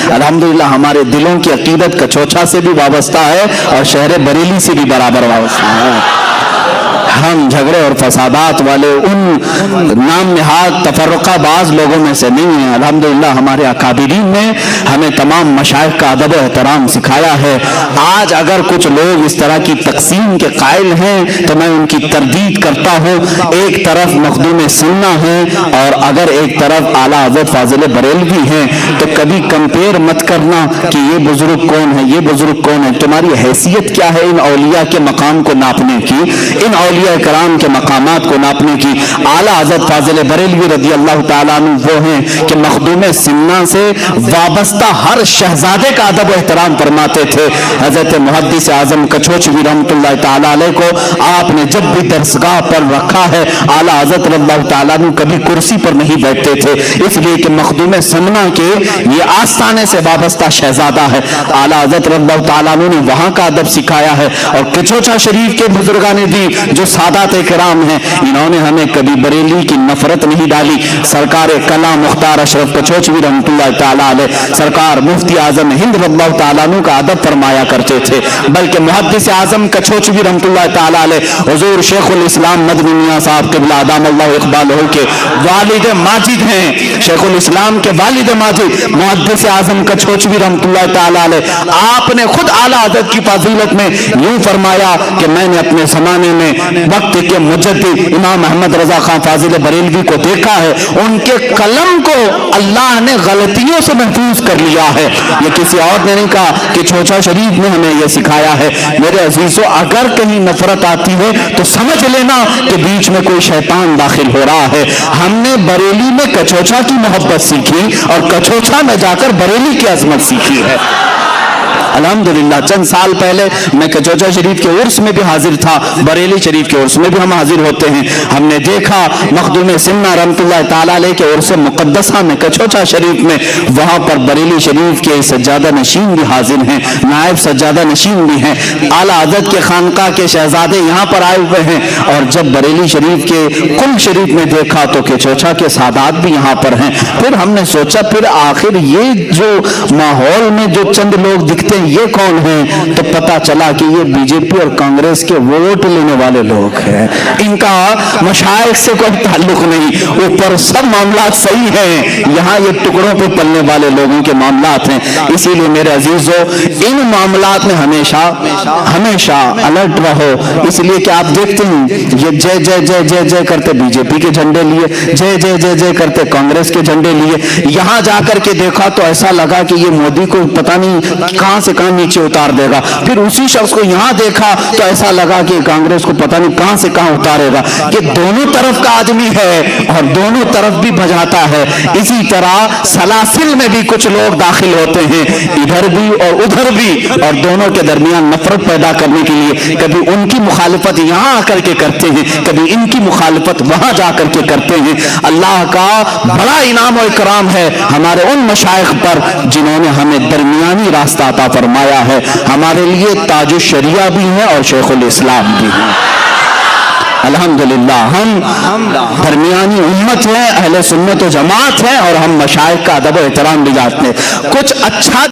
अल्हम्दुलिल्लाह हमारे दिलों की अकीदत कचौचा से भी वाबस्ता है और शहर बरेली से भी बराबर वाबस्ता है। हम झगड़े और फसादात वाले उन नाम नहाद तफर्रकाबाज लोगों में से नहीं हैं। अल्हम्दुलिल्लाह हमारे अकाबिरीन ने हमें तमाम मशाइख का अदब एहतराम सिखाया है। आज अगर कुछ लोग इस तरह की तकसीम के कायल हैं तो मैं उनकी तरदीद करता हूँ। एक तरफ मखदूम सुन्ना है और अगर एक तरफ आला हज़रत फाजिल बरेलवी हैं, तो कभी कंपेयर मत करना कि ये बुजुर्ग कौन है, ये बुजुर्ग कौन है। तुम्हारी हैसियत क्या है इन औलिया के मकाम को नापने की, इन औलिया कराम के मकामात को नापने की। आला हज़रत फाजिल बरेलवी रज़ी अल्लाह ताला अन्हु वो हैं कि मखदूम सिन्ना से वाबस्ता हर शहजादे का अदब एहतराम फरमाते थे। हज़रत मुहद्दिस आज़म कचोचवी रहमतुल्लाह ताला अलैह को आपने जब भी दरसगाह पर रखा है, आला हज़रत रज़ियल्लाहु ताला अन्हु कभी कुर्सी पर नहीं बैठते थे, इसलिए कि मखदूम सिन्ना के ये आस्थाने से वाबस्ता शहजादा है। आला हज़रत रज़ियल्लाहु ताला अन्हु ने वहाँ का अदब सिखाया है। और कचोचा शरीफ के बुजुर्गान दी जो सादात किराम हैं, इन्होंने हमें कभी बरेली की नफरत नहीं डाली। सरकार कला मुख्तार अशरफ कचोचवी रहमतुल्लाह ताला अलैह, सरकार मुफ्ती आजम हिंद रज़ियल्लाहु ताला अन्हु का अदब फरमाया करते थे। बल्कि मुहद्दिस आजम कचोचवी रहमतुल्लाह ताला अलैह हुजूर शेखुल इस्लाम मदनी मियां साहब क़िबला अदामल्लाहु इक़बालहु के वालिद माजिद हैं। शेखुल इस्लाम के वालिद माजिद मुहद्दिस आजम कचोचवी रहमतुल्लाह ताला अलैह, आपने खुद आला हज़रत की फाज़ीलत में यूं फरमाया कि मैंने अपने ज़माने में वक्त के मुजद्दिद इमाम अहमद रजा खान फाजिल बरेलवी को देखा है, उनके कलम को अल्लाह ने गलतियों से महफूज कर लिया है। ये किसी और ने नहीं कहा कि चोचा शरीफ ने हमें यह सिखाया है। मेरे अजीजों, अगर कहीं नफरत आती है तो समझ लेना कि बीच में कोई शैतान दाखिल हो रहा है। हमने बरेली में कचोचा की मोहब्बत सीखी और कचोचा में जाकर बरेली की अजमत सीखी है। अल्हम्दुलिल्लाह चंद साल पहले मैं कचौचा शरीफ के उर्स में भी हाजिर था, बरेली शरीफ के उर्स में भी हम हाजिर होते हैं। हमने देखा मखदूम सिन्ना रहमतुल्लाह ताला अलैह के उर्स मुक़द्दसा में कचौचा शरीफ में, वहाँ पर बरेली शरीफ के सज्जादा नशीन भी हाजिर हैं, नायब सज्जादा नशीन भी हैं। आला हज़रत के खानका के शहजादे यहाँ पर आए हुए हैं। और जब बरेली शरीफ के कुल शरीफ में देखा तो कचौचा के सादात भी यहाँ पर हैं। फिर हमने सोचा फिर आखिर ये जो माहौल में जो चंद लोग दिखते हैं ये कौन हैं, तो पता चला कि ये बीजेपी और कांग्रेस के वोट लेने वाले लोग हैं। इनका मशाइख से कोई ताल्लुक नहीं, ऊपर सब मामला सही हैं, यहाँ ये टुकड़ों पे पलने वाले लोगों के मामलात हैं। इसीलिए मेरे अजीजों, इन मामलात में हमेशा हमेशा अलर्ट रहो। इसलिए कि आप देखते हैं ये जय जय जय जय जय करते बीजेपी के झंडे लिए, जय जय जय जय करते कांग्रेस के झंडे लिए। यहाँ जाकर के देखा तो ऐसा लगा कि ये मोदी को पता नहीं कहां से कहां नीचे उतार देगा। फिर उसी शख्स को यहां देखा तो ऐसा लगा कि कांग्रेस को पता नहीं कहां से कहां उतारेगा। ये दोनों तरफ का आदमी है और दोनों तरफ भी भजाता है। इसी तरह सलासिल में भी कुछ लोग दाखिल होते हैं, इधर भी और उधर भी, और दोनों के दरमियान नफरत पैदा करने के लिए कभी उनकी मुखालिफत यहां आकर के करते हैं, कभी इनकी मुखालिफत वहां जाकर के करते हैं। अल्लाह का बड़ा इनाम और इकराम है हमारे उन मशाइख पर जिन्होंने हमें दरमियानी रास्ता अता फरमाया है। हमारे लिए ताजुश शरिया भी है और शेखुल इस्लाम भी है। अल्हम्दुलिल्लाह हम दरमियानी उम्मत है, अहले सुन्नत व जमात है और हम मशाइख का अदब एहतराम भी जानते हैं। कुछ अच्छा